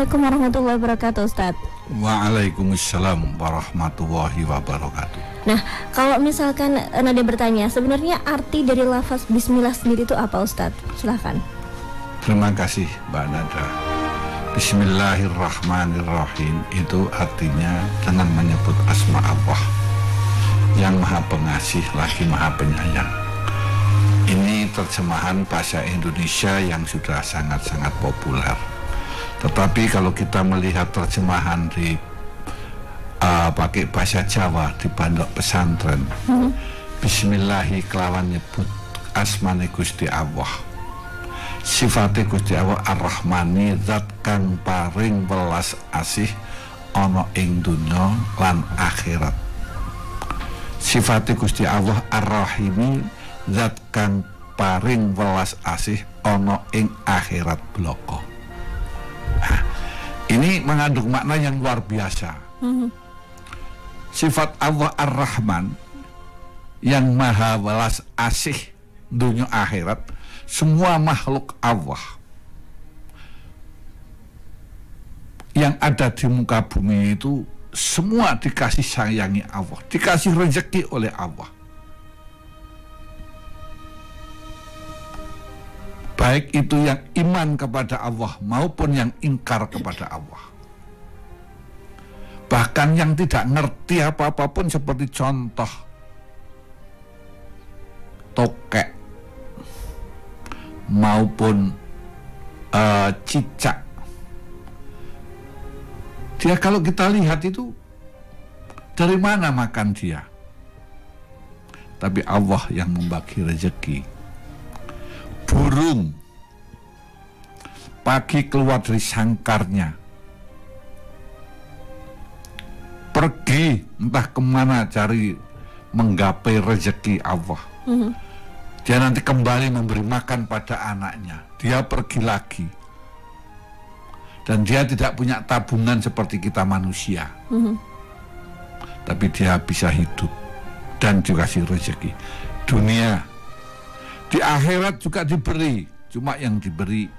Assalamualaikum warahmatullahi wabarakatuh, Ustadz. Waalaikumsalam warahmatullahi wabarakatuh. Nah, kalau misalkan Nadia bertanya, sebenarnya arti dari lafaz Bismillah sendiri itu apa, Ustadz? Silahkan. Terima kasih, Mbak Nada. Bismillahirrahmanirrahim itu artinya dengan menyebut asma Allah yang maha pengasih lagi maha penyayang. Ini terjemahan bahasa Indonesia yang sudah sangat-sangat populer. Tetapi kalau kita melihat terjemahan di pakai bahasa Jawa di pondok pesantren, Bismillahi kelawan nyebut asmane Gusti Allah, sifate Gusti Allah Ar-Rahmani, zat kang paring welas asih ana ing dunya lan akhirat. Sifate Gusti Allah Ar-Rahimi, zat kang paring welas asih ana ing akhirat bloko. Nah, ini mengandung makna yang luar biasa. Sifat Allah Ar-Rahman yang maha welas asih dunia akhirat, semua makhluk Allah yang ada di muka bumi itu semua dikasih sayangi Allah, dikasih rezeki oleh Allah. Baik itu yang iman kepada Allah maupun yang ingkar kepada Allah. Bahkan yang tidak ngerti apa-apa pun, seperti contoh tokek maupun cicak. Dia kalau kita lihat itu dari mana makan dia? Tapi Allah yang membagi rezeki. Burung pagi keluar dari sangkarnya, pergi entah kemana cari menggapai rezeki Allah. Dia nanti kembali memberi makan pada anaknya, dia pergi lagi. Dan dia tidak punya tabungan seperti kita manusia, tapi dia bisa hidup dan dikasih rezeki. Dunia di akhirat juga diberi, cuma yang diberi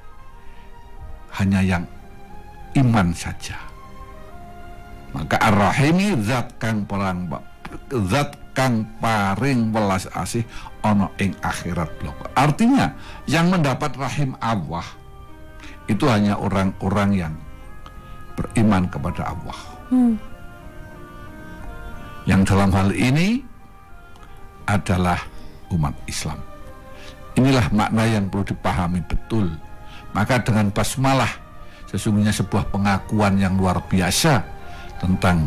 hanya yang iman saja. Maka Ar-Rahimi zat kang paring welas asih ana ing akhirat bloko. Artinya yang mendapat rahim Allah itu hanya orang-orang yang beriman kepada Allah. Yang dalam hal ini adalah umat Islam. Inilah makna yang perlu dipahami betul. Maka dengan basmalah sesungguhnya sebuah pengakuan yang luar biasa tentang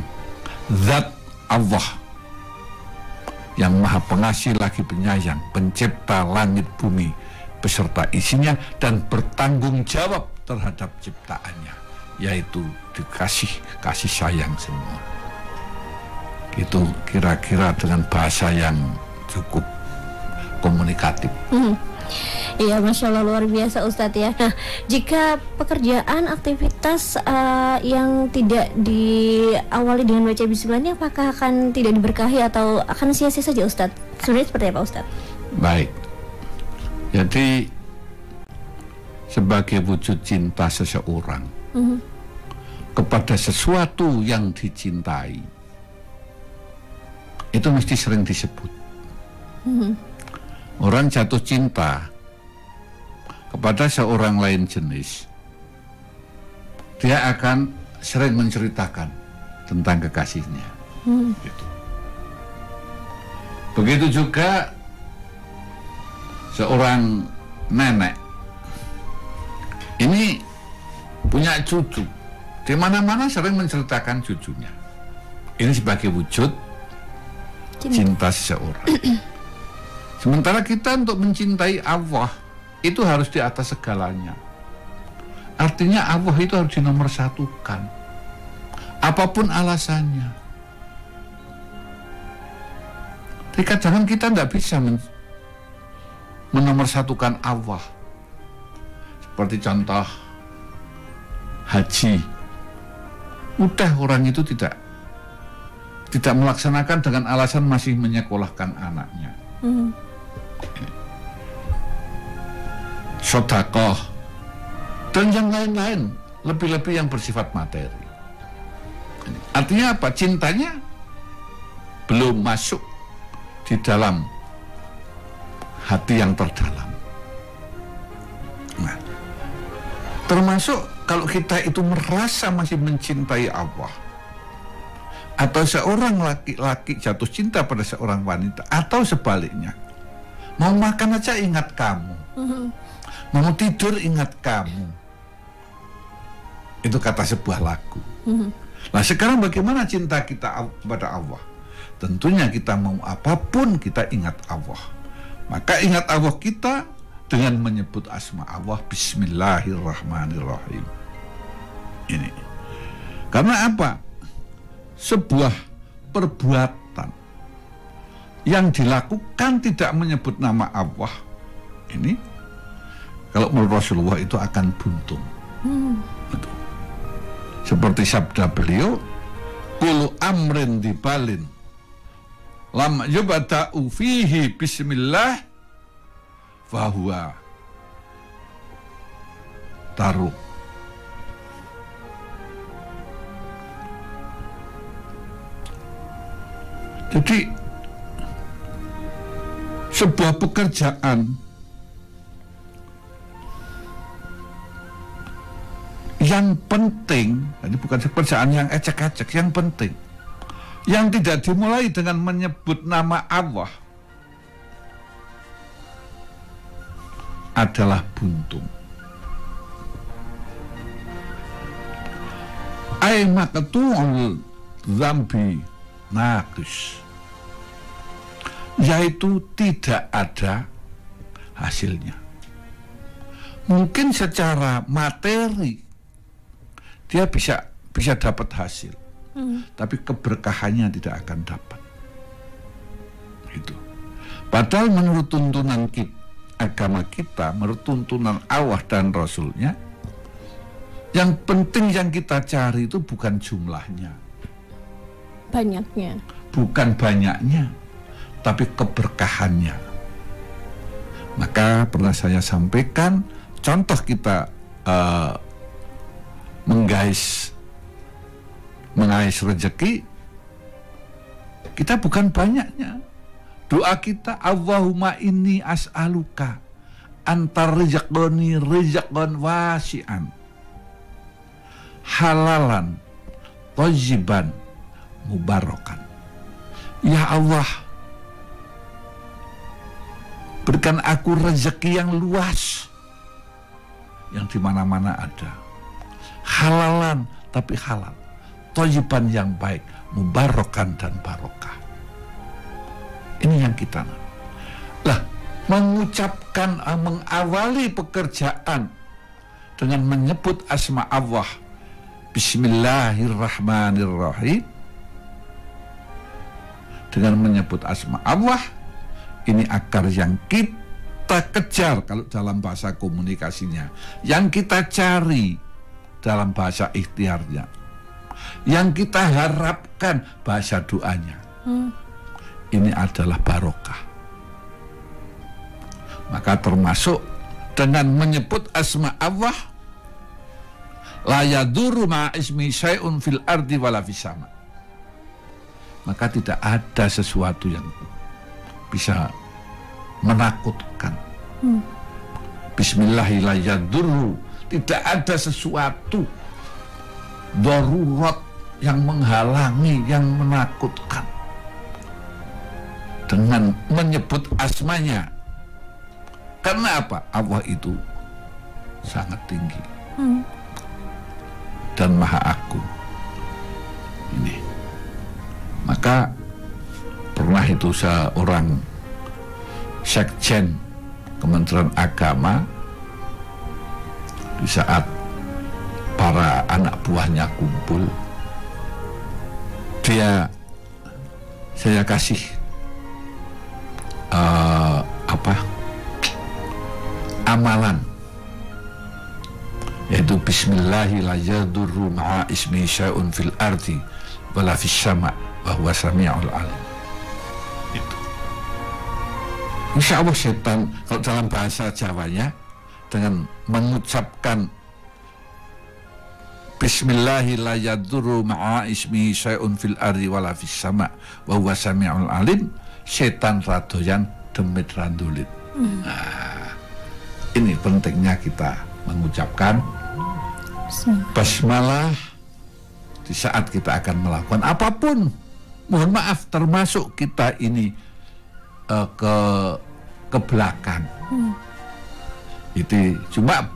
zat Allah yang maha pengasih lagi penyayang, pencipta langit bumi beserta isinya, dan bertanggung jawab terhadap ciptaannya, yaitu dikasih kasih sayang semua. Itu kira-kira dengan bahasa yang cukup komunikatif. Iya, Masya Allah, luar biasa Ustadz ya. Nah, jika pekerjaan aktivitas yang tidak diawali dengan baca bismillah ini, apakah akan tidak diberkahi atau akan sia-sia saja Ustadz? Sebenarnya seperti apa Ustadz? Baik, jadi sebagai wujud cinta seseorang kepada sesuatu yang dicintai, itu mesti sering disebut. Orang jatuh cinta kepada seorang lain jenis, dia akan sering menceritakan tentang kekasihnya. Gitu. Begitu juga seorang nenek ini punya cucu, di mana-mana sering menceritakan cucunya. Ini sebagai wujud cinta seseorang. Sementara kita untuk mencintai Allah itu harus di atas segalanya. Artinya Allah itu harus dinomorsatukan, apapun alasannya. Tapi kadang kita tidak bisa menomorsatukan Allah. Seperti contoh haji, udah orang itu tidak melaksanakan dengan alasan masih menyekolahkan anaknya. Sedekah dan yang lain-lain, lebih-lebih yang bersifat materi. Artinya apa? Cintanya belum masuk di dalam hati yang terdalam. Nah, termasuk kalau kita itu merasa masih mencintai Allah, atau seorang laki-laki jatuh cinta pada seorang wanita, atau sebaliknya, mau makan aja ingat kamu, mau tidur ingat kamu. Itu kata sebuah lagu. Nah, sekarang bagaimana cinta kita kepada Allah? Tentunya kita mau apapun kita ingat Allah. Maka ingat Allah kita dengan menyebut asma Allah, Bismillahirrahmanirrahim. Ini. Karena apa? Sebuah perbuatan yang dilakukan tidak menyebut nama Allah, ini kalau menurut Rasulullah itu akan buntung. Seperti sabda beliau, kullu amrin dibalin lam yubda'u fihi bismillah fahuwa taruk. Jadi sebuah pekerjaan yang penting, ini bukan pekerjaan yang ecek-ecek, yang penting, yang tidak dimulai dengan menyebut nama Allah adalah buntung. Ai maqtu'ul dzambi naqis, yaitu tidak ada hasilnya. Mungkin secara materi dia bisa dapat hasil, tapi keberkahannya tidak akan dapat. Itu. Padahal menurut tuntunan agama kita, menurut tuntunan Allah dan Rasulnya, yang penting yang kita cari itu bukan jumlahnya, banyaknya, bukan banyaknya, tapi keberkahannya. Maka pernah saya sampaikan contoh kita mengais rezeki, kita bukan banyaknya. Doa kita, Allahumma inni as'aluka antar rizqani rizqan wasi'an halalan thayyiban mubarakan. Ya Allah, berikan aku rezeki yang luas, yang di mana-mana ada. Halalan, tapi halal. Thayyiban yang baik, mubarakan dan barokah. Ini yang kita. Lah, mengucapkan, mengawali pekerjaan dengan menyebut asma Allah, Bismillahirrahmanirrahim. Dengan menyebut asma Allah, ini akar yang kita kejar kalau dalam bahasa komunikasinya, yang kita cari dalam bahasa ikhtiarnya, yang kita harapkan bahasa doanya. Ini adalah barokah. Maka termasuk dengan menyebut asma Allah, la yadurru ma ismi syai'un fil ardi wala fis sama. Maka tidak ada sesuatu yang bisa menakutkan. Bismillahirrahmanirrahim. Tidak ada sesuatu darurat yang menghalangi, yang menakutkan dengan menyebut asmanya. Karena apa? Allah itu sangat tinggi dan maha agung. Ini. Maka pernah itu seorang sekjen Kementerian Agama, di saat para anak buahnya kumpul, saya kasih amalan, yaitu Bismillahirrahmanirrahim ma'a ismi syai'un fil ardi wala fis sama wa huwa sami'ul alim. Itu. Insya Allah setan, kalau dalam bahasa Jawanya, dengan mengucapkan Bismillahi la yadurru ma'a ismihi syai'un fil ardi wala fis sama wa huwa sami'ul alim. Setan radoyan demit randulit. Nah, ini pentingnya kita mengucapkan basmalah di saat kita akan melakukan apapun. Mohon maaf, termasuk kita ini ke belakang. Itu cuma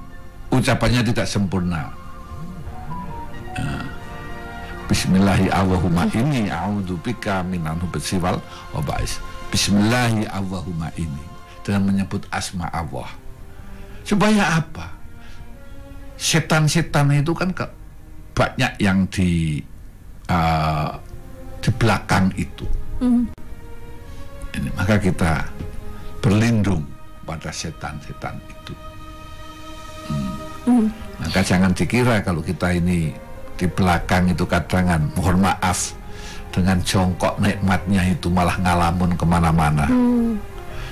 ucapannya tidak sempurna. Bismillahi Allahumma ini a'udzubika minan hubsi wal wabais. Bismillahi Allahumma ini, dengan menyebut asma Allah. Supaya apa? Setan-setan itu kan banyak yang di belakang itu. Ini, maka kita berlindung pada setan-setan itu. Maka jangan dikira kalau kita ini di belakang itu kadang mohon maaf, dengan jongkok nikmatnya itu malah ngalamun kemana-mana.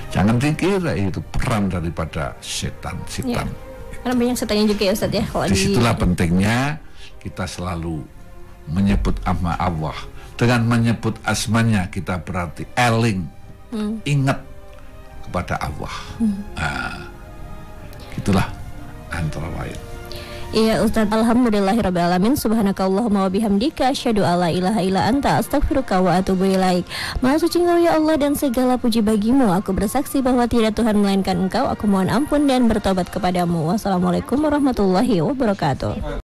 Jangan dikira itu peran daripada setan-setan. Karena banyak setannya juga ya Ustaz ya. Disitulah pentingnya kita selalu menyebut nama Allah. Dengan menyebut asmanya kita berarti eling, ingat kepada Allah. Nah, itulah antara lain. Iya Ustaz, alhamdulillahirrabbilalamin. Subhanakallahumma wa bihamdika asyhadu alla ilaha illa anta astaghfiruka wa atubu ilaik. Maha suci Engkau ya Allah dan segala puji bagimu. Aku bersaksi bahwa tidak Tuhan melainkan Engkau. Aku mohon ampun dan bertobat kepadamu. Wassalamualaikum warahmatullahi wabarakatuh.